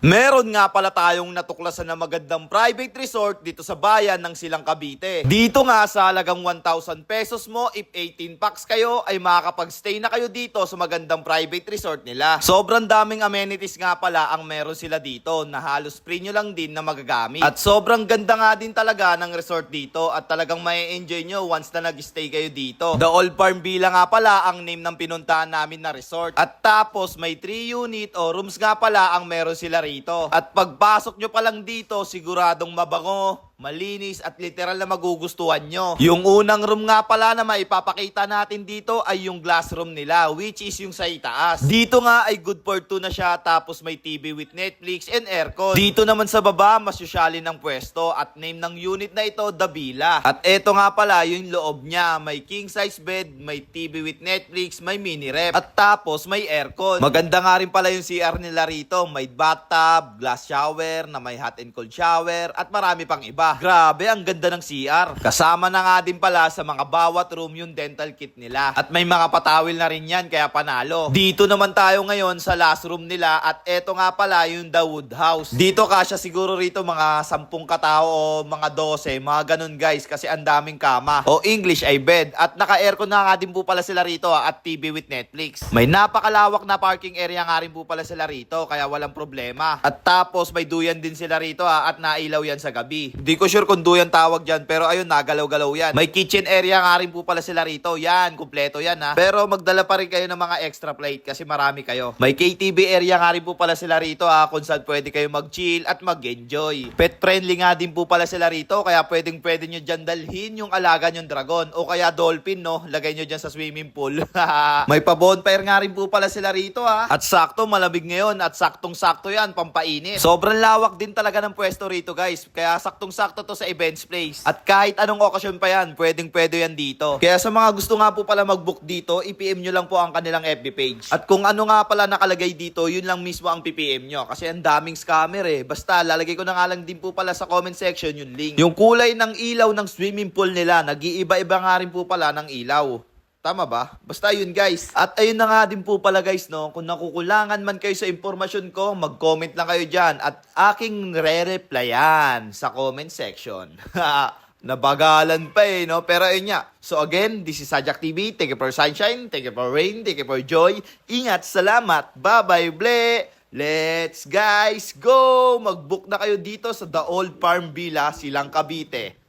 Meron nga pala tayong natuklasan na magandang private resort dito sa bayan ng Silang Cavite. Dito nga sa halagang 1,000 pesos mo, if 18 packs kayo, ay makakapag-stay na kayo dito sa magandang private resort nila. Sobrang daming amenities nga pala ang meron sila dito na halos free nyo lang din na magagamit. At sobrang ganda nga din talaga ng resort dito at talagang mai-enjoy nyo once na nag-stay kayo dito. The Old Farm Villa nga pala ang name ng pinuntahan namin na resort. At tapos may 3 unit o rooms nga pala ang meron sila rito. At pagpasok nyo pa lang dito, siguradong mabango, malinis at literal na magugustuhan nyo. Yung unang room nga pala na maipapakita natin dito ay yung glass room nila, which is yung sa itaas. Dito nga ay good for 2 na siya, tapos may TV with Netflix and aircon. Dito naman sa baba, masyusyali ng pwesto at name ng unit na ito, The Villa. At eto nga pala yung loob niya, may king size bed, may TV with Netflix, may mini ref, at tapos may aircon. Maganda nga rin pala yung CR nila rito, may bathtub, glass shower na may hot and cold shower, at marami pang iba. Grabe, ang ganda ng CR. Kasama na nga din pala sa mga bawat room yung dental kit nila. At may mga patawil na rin yan, kaya panalo. Dito naman tayo ngayon sa last room nila at eto nga pala yung The Wood House. Dito kasya siguro rito mga 10 katao o mga 12, mga ganun guys, kasi ang daming kama. O English ay bed. At naka-aircon na nga din po pala sila rito at TV with Netflix. May napakalawak na parking area nga rin po pala sila rito, kaya walang problema. At tapos may duyan din sila rito at nailaw yan sa gabi. Hindi ko sure kung duyan tawag dyan, pero ayun, nagalaw-galaw yan. May kitchen area nga rin po pala sila rito. Yan, kumpleto yan ha. Pero magdala pa rin kayo ng mga extra plate kasi marami kayo. May KTV area nga rin po pala sila rito ha, kung saan pwede kayo mag-chill at mag-enjoy. Pet friendly nga din po pala sila rito, kaya pwede nyo dyan dalhin yung alaga nyong dragon o kaya dolphin, no? Lagay nyo dyan sa swimming pool. May pa-bonfire nga rin po pala sila rito ha. At sakto, malamig ngayon at saktong-sakto yan, pampainit. Sobrang lawak din talaga ng pwesto rito guys, kaya saktong-sakto to sa events place. At kahit anong okasyon pa yan, pwede yan dito. Kaya sa mga gusto nga po pala mag-book dito, i-PM nyo lang po ang kanilang FB page. At kung ano nga pala nakalagay dito, yun lang mismo ang PPM nyo. Kasi ang daming scammer eh. Basta, lalagay ko na nga lang din po pala sa comment section yung link. Yung kulay ng ilaw ng swimming pool nila, nag-iiba-iba nga rin po pala ng ilaw. Tama ba? Basta yun guys. At ayun na nga din po pala guys, no? Kung nakukulangan man kayo sa impormasyon ko, mag-comment lang kayo dyan at aking re-replyan sa comment section. Nabagalan pa eh, no? Pero ayun nga. So again, this is Sajak TV. Thank you for sunshine, thank you for rain, thank you for joy. Ingat, salamat, bye-bye, ble! Let's guys go! Mag-book na kayo dito sa The Old Farm Villa, Silang Cavite.